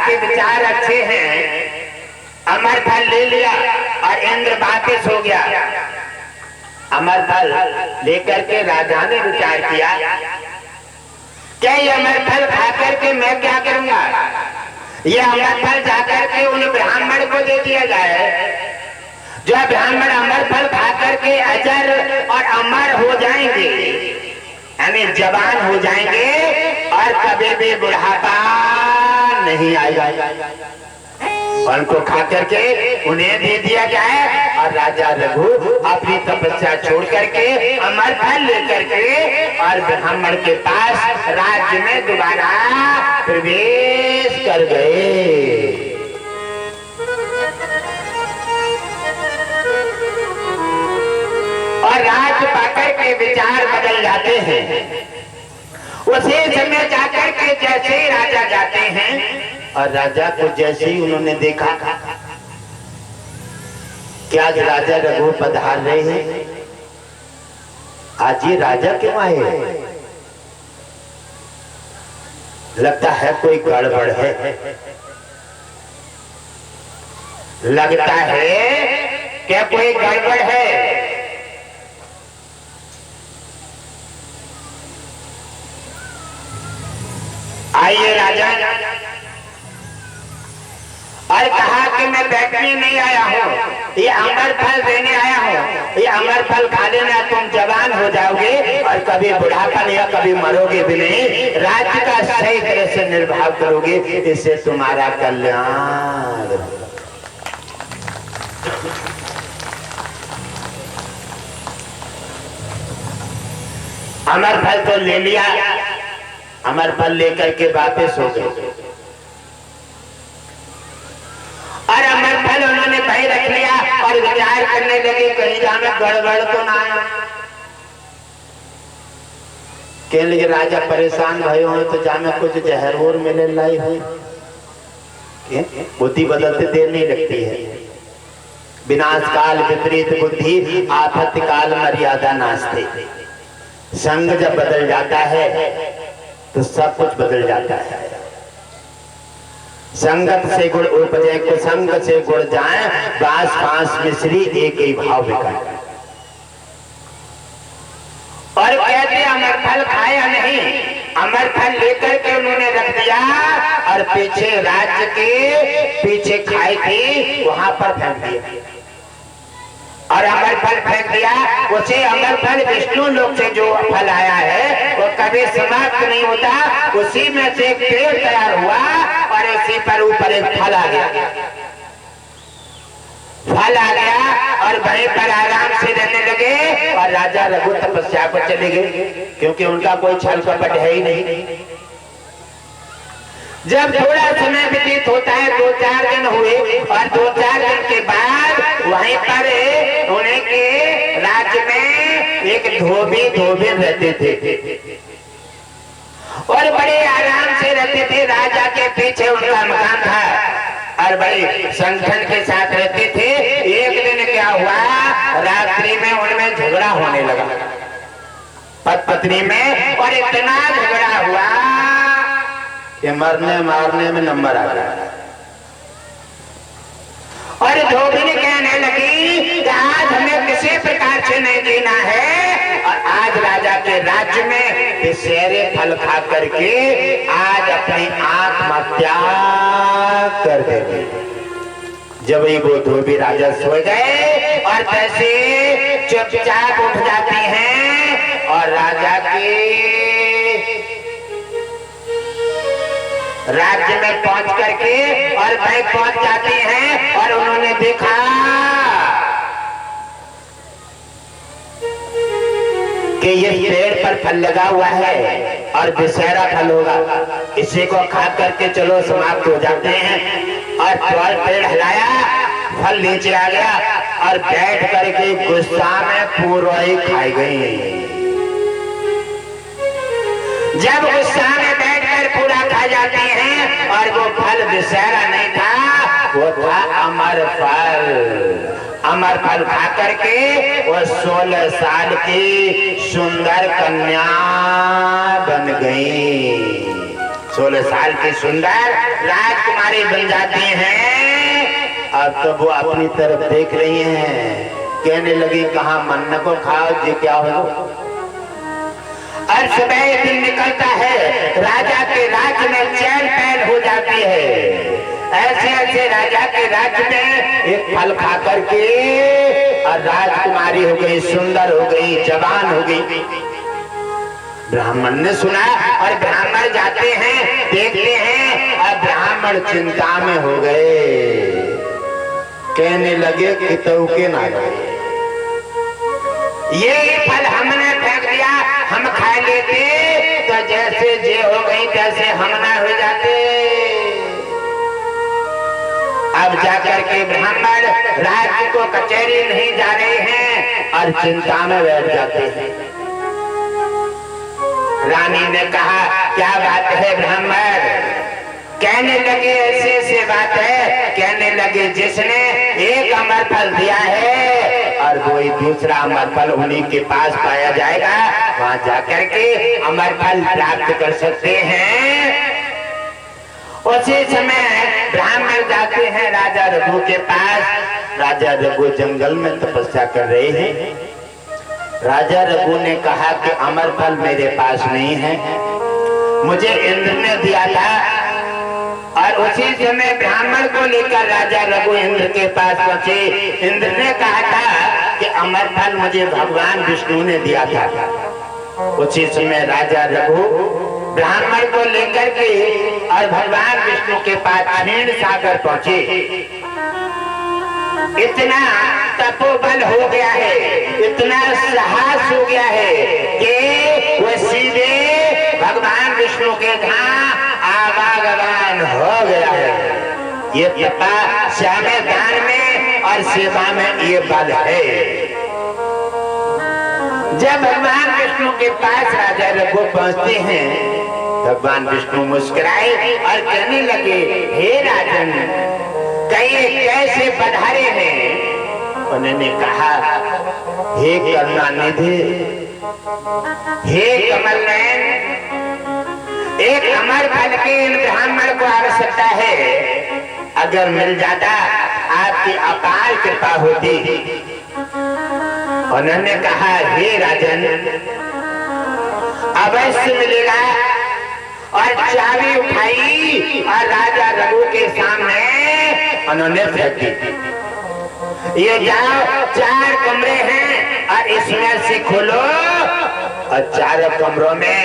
आपके विचार अच्छे हैं, अमर फल ले लिया और इंद्र वापिस हो गया। अमर फल लेकर के राजा ने विचार किया, क्या ये अमर फल खा करके मैं क्या करूंगा? ये अमर फल जाकर के उन ब्राह्मण को दे दिया जाए, जो ब्राह्मण अमर फल खा करके अजर और अमर हो जाएंगे, यानी जवान हो जाएंगे और कभी भी बुढ़ापा नहीं आएगा। उनको खा करके उन्हें दे दिया जाए और राजा रघु अपनी तपस्या छोड़ करके अमर फल लेकर के और ब्राह्मण के पास राज्य में दोबारा प्रवेश कर गए। और राज्य पाकर के विचार बदल जाते हैं। उसी समय जाकर के जैसे ही राजा जाते हैं और राजा को जैसे ही उन्होंने देखा कि आज राजा रघु पधार रहे हैं, आज ये राजा क्यों आए? लगता है कोई गड़बड़ है, लगता है क्या कोई गड़बड़ है। आइए राजा, और कहा कि मैं बैठने नहीं आया हूँ, ये अमर फल देने आया हूँ। ये अमर फल खा लेना, तुम जवान हो जाओगे और कभी बुढ़ापा नहीं, कभी मरोगे भी नहीं, राज्य का सही तरह से निर्वाह करोगे, इससे तुम्हारा कल्याण। अमर फल तो ले लिया, अमर फल लेकर के वापस हो गए और अमर फल उन्होंने भाई रख लिया और विचार करने लगे कहीं जाना गड़बड़ तो ना आए। कहने लगे राजा परेशान भय हो तो जामे कुछ जहर और मिले लाई हुई। बुद्धि बदलते देर नहीं लगती है। विनाश काल विपरीत बुद्धि, आफत काल मर्यादा नास्ते। संग जब बदल जाता है तो सब कुछ बदल जाता है। संगत से गुण उपजे, कुसंग से गुण जाए, बांस फांस मिश्री एक ही भाव बिकाए। और कहते अमर फल खाया नहीं, अमर फल लेकर के उन्होंने रख दिया और पीछे राज्य के पीछे खाई थी वहां पर फेंक दिया और अमर फल फेंक दिया। उसे अमर फल विष्णु लोक से जो फल आया है वो कभी समाप्त नहीं होता। उसी में से एक पेड़ तैयार हुआ और इसी पर ऊपर एक फल आ गया, फल आ गया और वहीं पर आराम से रहने लगे। और राजा रघु तपस्या पर चले गए, क्योंकि उनका कोई छल कपट है ही नहीं। जब थोड़ा समय व्यतीत होता है, 2-4 दिन हुए और 2-4 दिन के बाद वहीं पर उन्हें के राज्य में एक धोबी रहते थे और बड़े आराम से रहते थे। राजा के पीछे उनका मकान था और बड़े संगठन के साथ रहते थे। एक दिन क्या हुआ, रात्रि में उनमें झगड़ा होने लगा, पत्नी में, और इतना झगड़ा हुआ कि मरने मारने में नंबर आ गया। और धोबी कहने लगी कि आज हमें किसी प्रकार से नहीं जीना है और आज राजा के राज्य में विषैले फल खा करके आज अपनी आत्महत्या कर देंगे। जब ही वो धोबी राजा सो गए और कैसे चुपचाप उठ जाती हैं और राजा के राज्य में पहुंच करके और वहीं पहुंच जाती हैं और उन्होंने देखा कि ये पेड़ पर फल लगा हुआ है और विषैला फल होगा, इसी को खा करके चलो समाप्त हो जाते हैं। और पेड़ हिलाया, फल नीचे आ गया और बैठ करके गुस्सा में पूरा ही खाई गई। जब गुस्सा में बैठकर पूरा खा जाती हैं और वो फल विषैला नहीं था, वो था अमर फल। अमर फल खा करके वो 16 साल की सुंदर कन्या बन गई। 16 साल की सुंदर राजकुमारी बन जाती हैं। अब तो वो अपनी तरफ देख रही हैं, कहने लगी कहा मन्ना को खाओ जी क्या हो। और सुबह दिन निकलता है, राजा के राज्य में चहल पहल हो जाती है। ऐसे ऐसे राजा के राज्य में एक फल खा करके और राजकुमारी हो गई, सुंदर हो गई, जवान हो गई। ब्राह्मण ने सुना और ब्राह्मण जाते हैं, देखते हैं और ब्राह्मण चिंता में हो गए, कहने लगे कि तो के ना ये फल हमने फेंक दिया, हम खा लेते तो जैसे जे हो गई तैसे हम ना हो जाते। अब जाकर के ब्राह्मण राज्य को कचहरी नहीं जा रहे हैं और चिंता में बैठ जाते हैं। रानी ने कहा क्या बात है ब्राह्मण? कहने लगे ऐसे ऐसे बात है। कहने लगे जिसने एक अमर फल दिया है और कोई दूसरा अमर फल उन्हीं के पास पाया जाएगा, वहां जाकर के अमर फल प्राप्त कर सकते हैं। उसी समय ब्राह्मण जाते हैं राजा रघु के पास। राजा रघु जंगल में तपस्या कर रहे हैं। राजा रघु ने कहा कि अमर फल मेरे पास नहीं है, मुझे इंद्र ने दिया था। और उसी समय ब्राह्मण को लेकर राजा रघु इंद्र के पास पहुंचे। इंद्र ने कहा था कि अमर फल मुझे भगवान विष्णु ने दिया था। उसी समय राजा रघु ब्राह्मण को लेकर के और भगवान विष्णु के पास क्षीण सागर पहुंचे। इतना तपोबल हो गया है, इतना साहस हो गया है कि वो सीधे भगवान विष्णु के धाम आवागमन हो गया है। ये तपस्या में, दान में और सेवा में ये बल है। जब भगवान विष्णु के पास राजा रघु पहुंचते हैं, भगवान विष्णु मुस्कुराए और कहने लगे हे राजन कहिए कैसे पधारे हैं। उन्होंने कहा हे करुणानिधि, हे कमल नयन, एक अमर फल की इन ब्राह्मण को आवश्यकता है, अगर मिल जाता आपकी अपार कृपा होती। उन्होंने कहा हे राजन अवश्य मिलेगा। और चाबी उठाई और राजा रघु के सामने उन्होंने फेंक दी। ये जाओ 4 कमरे हैं और इसमें से खोलो और 4 कमरों में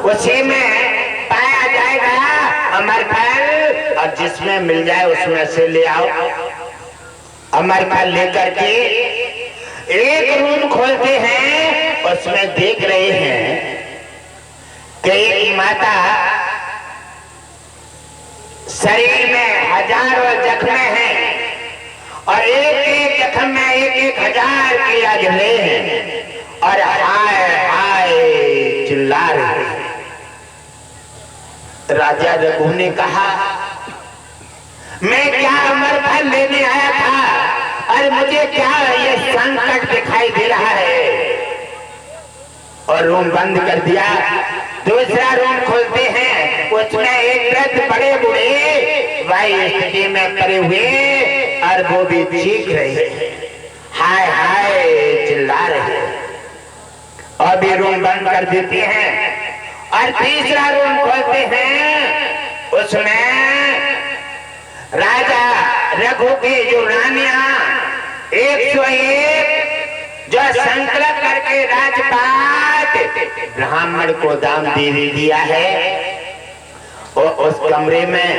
उसी में पाया जाएगा अमर फल, और जिसमें मिल जाए उसमें से ले आओ। अमर फल लेकर के एक रूम खोलते हैं, उसमें देख रहे हैं कि एक माता शरीर में हजारों जख्म हैं और एक एक जख्म में 1,000 कीड़ा गिर रहे हैं और हाय हाय चिल्ला रहे हैं। राजा रघु ने कहा मैं क्या अमर फल लेने आया था और मुझे क्या ये संकट दिखाई दे रहा है। और रूम बंद कर दिया। दूसरा रूम खोलते हैं, उसमें एक वृद्ध बड़े बूढ़े वायु स्थिति में पड़े हुए और वो भी चीख रहे हैं, हाय हाय चिल्ला रहे हैं। और भी रूम बंद कर देते हैं और तीसरा रूम खोलते हैं, उसमें राजा रघु की जो रानियां 101 जो संकल्प करके राजपाट ब्राह्मण को दान दे दिया है, और उस कमरे में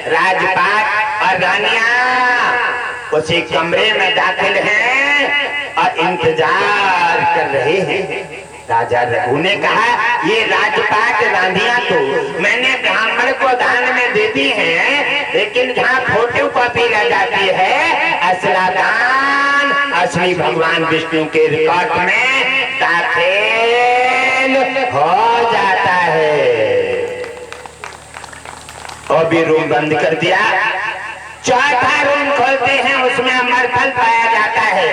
राजपाट और रानियां उसी कमरे में दाखिल हैं और इंतजार कर रहे हैं। राजा रघु ने कहा ये राजपाट रानियां तो मैंने ब्राह्मण को दान में दे दी है, लेकिन जहाँ फोटो कॉपी रह जाती है असला दान असली भगवान विष्णु के रिकॉर्ड में दाखिल हो जाता है। और भी रूम बंद कर दिया। चौथा रूम खोलते हैं, उसमें अमरफल पाया जाता है।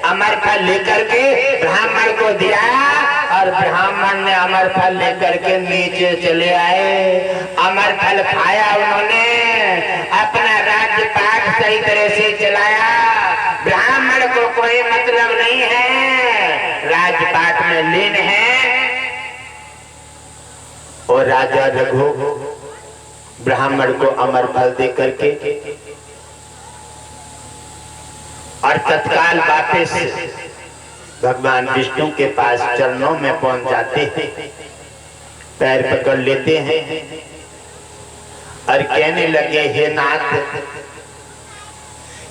अमरफल लेकर के ब्राह्मण को दिया और ब्राह्मण ने अमर फल लेकर के नीचे चले आए। अमर फल खाया उन्होंने, अपना राज्यपाट सही तरह से चलाया। ब्राह्मण को कोई मतलब नहीं है, राजपाट में लीन है। और राजा रघु ब्राह्मण को अमर फल दे करके और तत्काल वापस भगवान विष्णु के पास चरणों में पहुंच जाते हैं, पैर पकड़ लेते हैं और कहने लगे, हे नाथ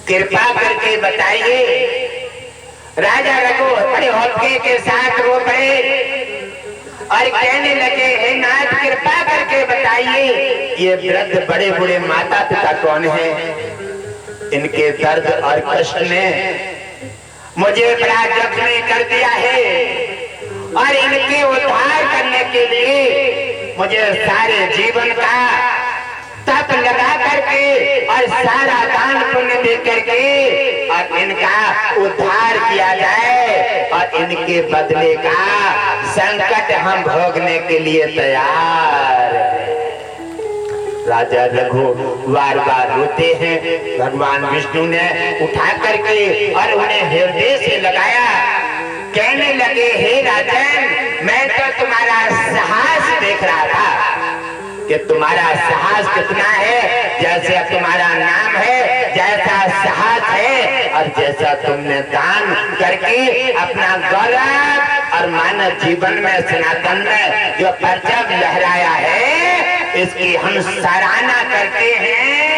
कृपा करके बताइए। राजा रघु बड़े हौसले के साथ रो पड़े और कहने लगे, हे नाथ कृपा करके बताइए, ये वृद्ध बड़े बूढ़े माता पिता कौन है? इनके दर्द और कष्ट ने मुझे बड़ा जख्मी कर दिया है और इनके उद्धार करने के लिए मुझे सारे जीवन का तप लगा करके और सारा दान पुण्य दे करके और इनका उद्धार किया जाए और इनके बदले का संकट हम भोगने के लिए तैयार हैं। राजा रघु बार बार रोते हैं। भगवान विष्णु ने उठा करके और उन्हें हृदय से लगाया। कहने लगे, हे राजन, मैं तो तुम्हारा साहस देख रहा था कि तुम्हारा साहस कितना है, जैसे तुम्हारा नाम है, जैसा साहस है और जैसा तुमने दान करके अपना गौरव और मानव जीवन में सनातन में जो परचम लहराया है, इसकी हम सराहना करते हैं।